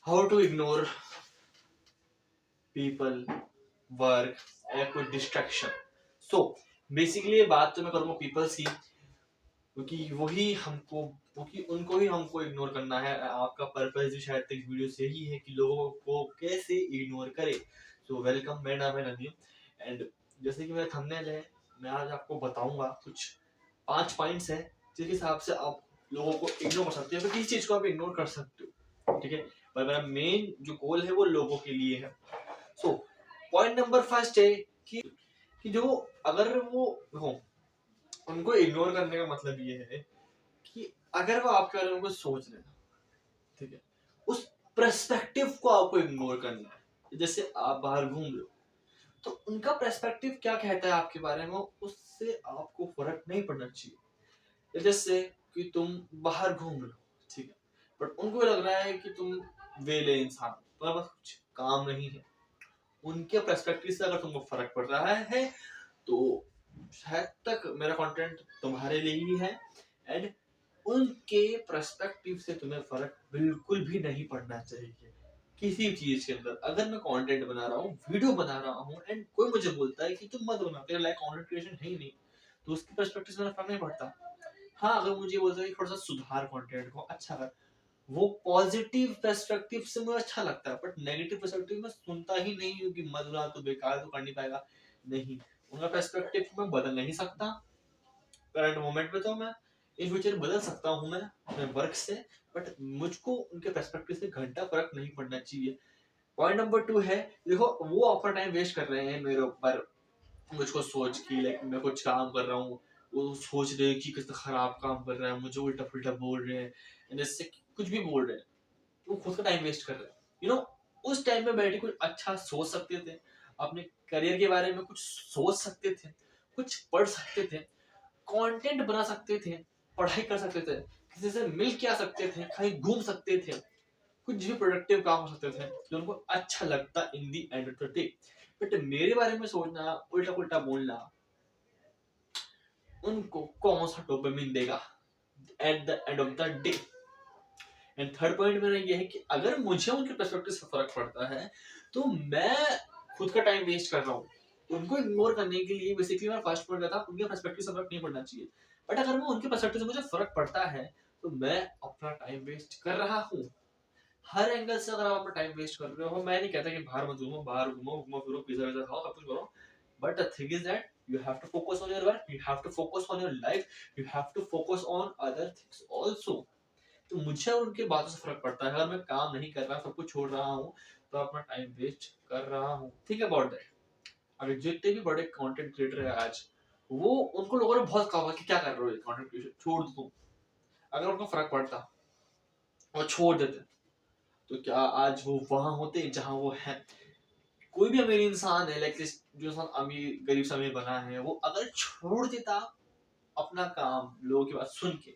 How to ignore people, work या कोई distraction. So basically ये बात तो मैं करूँगा पीपल्स की, क्योंकि उनको ही हमको इग्नोर करना है। आपका पर्पस भी शायद तक वीडियो से ही है कि लोगों को कैसे इग्नोर करे। सो वेलकम, मेरा नाम है नदीम एंड जैसे कि मेरा थंबनेल है, मैं आज आपको बताऊंगा कुछ 5 पॉइंट्स हैं जिसके हिसाब से आप लोगों को इग्नोर कर सकते हो, फिर किसी चीज को आप इग्नोर कर सकते हो, ठीक है। पर मेरा मेन जो गोल है वो लोगों के लिए है। सो पॉइंट नंबर फर्स्ट है कि जो अगर वो हो, उनको इग्नोर करने का मतलब ये है कि अगर वो आपके बारे में कुछ सोच रहे हैं, ठीक है, उस पर्सपेक्टिव को आपको इग्नोर करना है। जैसे आप बाहर घूम रहे हो तो उनका पर्सपेक्टिव क्या कहता है आपके बारे में, उससे आपको फर्क नहीं पड़ना चाहिए। जैसे कि तुम बाहर घूम रहे हो, ठीक है, बट उनको लग रहा है कि तुम वेले इंसान, तुम्हारे पास कुछ काम नहीं है। उनके पर्सपेक्टिव से अगर तुमको फर्क पड़ रहा है तो शायद तक मेरा कंटेंट तुम्हारे लिए ही है एंड उनके पर्सपेक्टिव से तुम्हें फर्क बिल्कुल भी नहीं पड़ना चाहिए किसी भी चीज के अंदर। अगर मैं कंटेंट बना रहा हूँ, वीडियो बना रहा हूँ एंड कोई मुझे बोलता है कि तुम मत बना, तेरा लाइक कंटेंट क्रिएशन है ही नहीं, तो उसके पर्सपेक्टिव से मेरा फर्क नहीं पड़ता। हाँ, अगर मुझे बोलता है कि थोड़ा सा सुधार कंटेंट को, अच्छा कर, वो पॉजिटिव पर्सपेक्टिव से मुझे अच्छा लगता है, बट नेगेटिव पर्सपेक्टिव में सुनता ही नहीं हूँ कि मत बना, तो बेकार, तो कर नहीं पाएगा। नहीं, उनका पर्सपेक्टिव मैं बदल नहीं सकता करंट मोमेंट में, तो मैं इन फ्यूचर बदल सकता हूँ मैं अपने वर्क से, बट मुझको उनके पर्सपेक्टिव से घंटा फर्क नहीं पड़ना चाहिए। पॉइंट नंबर 2 है, देखो वो अपना टाइम वेस्ट कर रहे हैं मेरे ऊपर, मुझको सोच के लाइक मैं कुछ काम कर रहा हूँ, वो सोच रहे हैं कि कितना खराब काम कर रहा है, मुझे उल्टा पुल्टा बोल रहे हैं, जैसे कुछ भी बोल रहे हैं, वो खुद का टाइम वेस्ट कर रहे हैं। यू नो, उस टाइम में बैठे कुछ अच्छा सोच सकते थे, अपने करियर के बारे में कुछ सोच सकते थे, कुछ पढ़ सकते थे, कंटेंट बना सकते थे, पढ़ाई कर सकते थे, किसी से मिल के आ सकते थे, कहीं घूम सकते थे, कुछ भी प्रोडक्टिव काम कर सकते थे जो उनको अच्छा लगता in the end of the day. But मेरे बारे में सोचना, उल्टा पुल्टा बोलना, उनको कौन सा डोपामिन देगा at the end of the day. And third point मेरा ये है कि अगर मुझे उनके पर्सपेक्टिव से फर्क पड़ता है तो मैं खुद का टाइम वेस्ट कर रहा हूँ उनको इग्नोर करने के लिए। बेसिकली मेरा फर्स्ट पॉइंट था उनके पर्सपेक्टिव से फर्क नहीं पड़ना चाहिए, बट अगर मैं उनके पर्सपेक्टिव से मुझे फर्क पड़ता है तो मैं अपना टाइम वेस्ट कर रहा हूँ। हर एंगल से अगर आप अपना टाइम वेस्ट कर रहे हो, मैं नहीं कहता कि बाहर मत घूमो, बाहर घूमो, घूमो फिरो, पिज्जा विज्जा खाओ, सब कुछ करो, but the thing is that you have to focus on your work, you have to focus on your life, you have to focus on other things also। तो मुझे उनके बातों से फर्क पड़ता है। अगर मैं काम नहीं कर रहा, सब कुछ छोड़ रहा हूँ, तो अपना टाइम वेस्ट कर रहा हूँ। Think about that. अगर जितने भी बड़े कंटेंट क्रिएटर है आज, वो उनको लोगों ने बहुत कहा कि क्या कर रहे हो, कंटेंट क्रिएशन छोड़ दो तुम। अगर उनको फर्क पड़ता और छोड़ देते तो क्या आज वो वहां होते जहां वो है। कोई भी अमीर इंसान है, लाइक जो इंसान अमीर, गरीब से अमीर बना है, वो अगर छोड़ देता अपना काम लोगों की बात सुन के,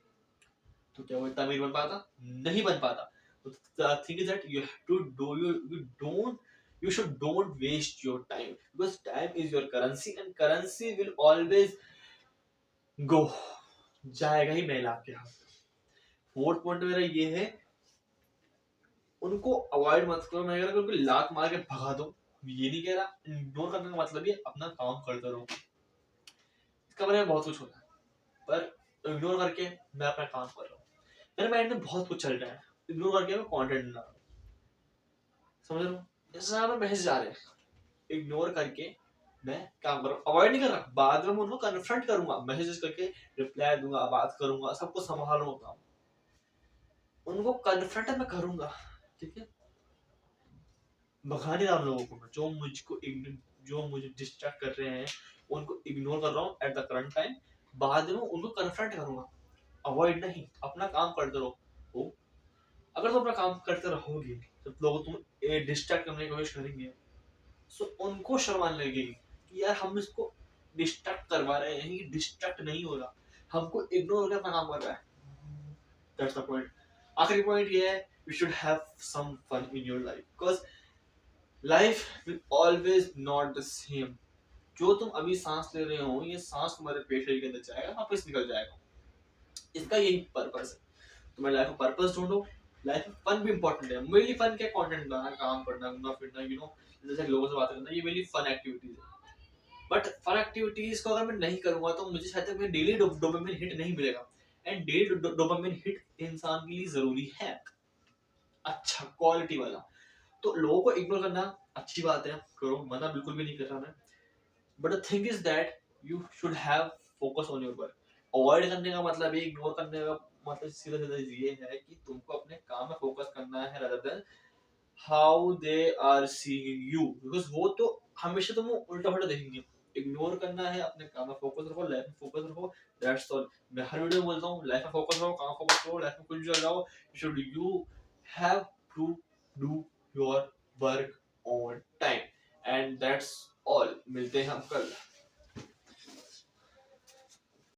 तो क्या वो इतना अमीर बन पाता? नहीं बन पाता। तो the thing is that you have to do you should don't waste your time, because time is your currency and currency will always go, जाएगा ही मेल आपके हाथ से। फोर्थ पॉइंट मेरा ये है, उनको अवॉइड मत करो। मैं कह रहा उनको लात मार के भगा दो, ये नहीं कह रहा। इग्नोर करने का मतलब ये अपना काम करते रहो। इसका बारे में बहुत कुछ होता है, पर इग्नोर करके मैं अपना काम कर रहा हूँ, मेरे माइंड में बहुत कुछ चल रहा है, इग्नोर करके मैं कंटेंट बना रहा हूँ, समझ रहा हूँ। जैसे आप मैसेज आ रहे हैं, इग्नोर करके मैं काम कर रहा हूँ, अवॉइड नहीं कर रहा। बाद में मैं उनको कन्फ्रंट करूंगा, मैसेज करके रिप्लाई दूंगा, बात करूंगा, सबको संभालूंगा काम, उनको कन्फ्रंट मैं करूंगा, ठीक है। भगा नहीं रहा उन लोगों को, जो मुझे डिस्ट्रैक्ट कर रहे हैं उनको इग्नोर कर रहा हूँ एट द करंट टाइम। बाद में उनको कन्फ्रंट करूंगा, अवॉइड नहीं, अपना काम करते रहो। अगर तुम अपना काम करते रहोगे तो लोग तुम डिस्ट्रैक्ट करने की कोशिश करेंगे, सो उनको शर्म आने लगेगी कि यार हम इसको डिस्ट्रैक्ट करवा रहे हैं, ये डिस्ट्रैक्ट नहीं हो रहा, हमको इग्नोर करके अपना काम कर रहा है। That's the point. आखिरी पॉइंट ये है, you should have some fun in your life, because life will always not the same. जो तुम अभी सांस ले रहे हो, ये सांस तुम्हारे पेट के अंदर जाएगा, वापस निकल जाएगा। इसका यही पर्पस है। तुम्हारी लाइफ में पर्पस ढूंढो, लाइफ में फन भी इंपॉर्टेंट है। मेरे लिए फन क्या, कंटेंट बनाना, काम करना, घूमना फिरना, जैसे लोगों से बात करना, ये मेरी फन एक्टिविटीज है। बट फन एक्टिविटीज को अगर मैं नहीं करूंगा तो मुझे शायद तक डेली डोपामिन हिट नहीं मिलेगा। एंड डेली डोपामिन हिट इंसान के लिए जरूरी है, अच्छा क्वालिटी वाला। तो लोगों को इग्नोर करना अच्छी बात है, करो, मना बिल्कुल भी नहीं कर रहा मैं। But the thing is that you should have focus on your work. Avoid करने का मतलब, इग्नोर करने का मतलब सीधा सीधा ये है कि तुमको अपने काम में फोकस करना है rather than how they are seeing you, because वो तो हमेशा तुम उल्टा पुल्टा देखेंगे। इग्नोर करना है, अपने काम में फोकस रखो, लाइफ में फोकस रखो, दैट्स ऑल। मैं हर वीडियो में बोलता हूँ लाइफ में फोकस रखो, काम फोकस करो, लाइफ में कुछ भी लगाओ, you have to do your work on time. And that's all, मिलते हैं हम कल।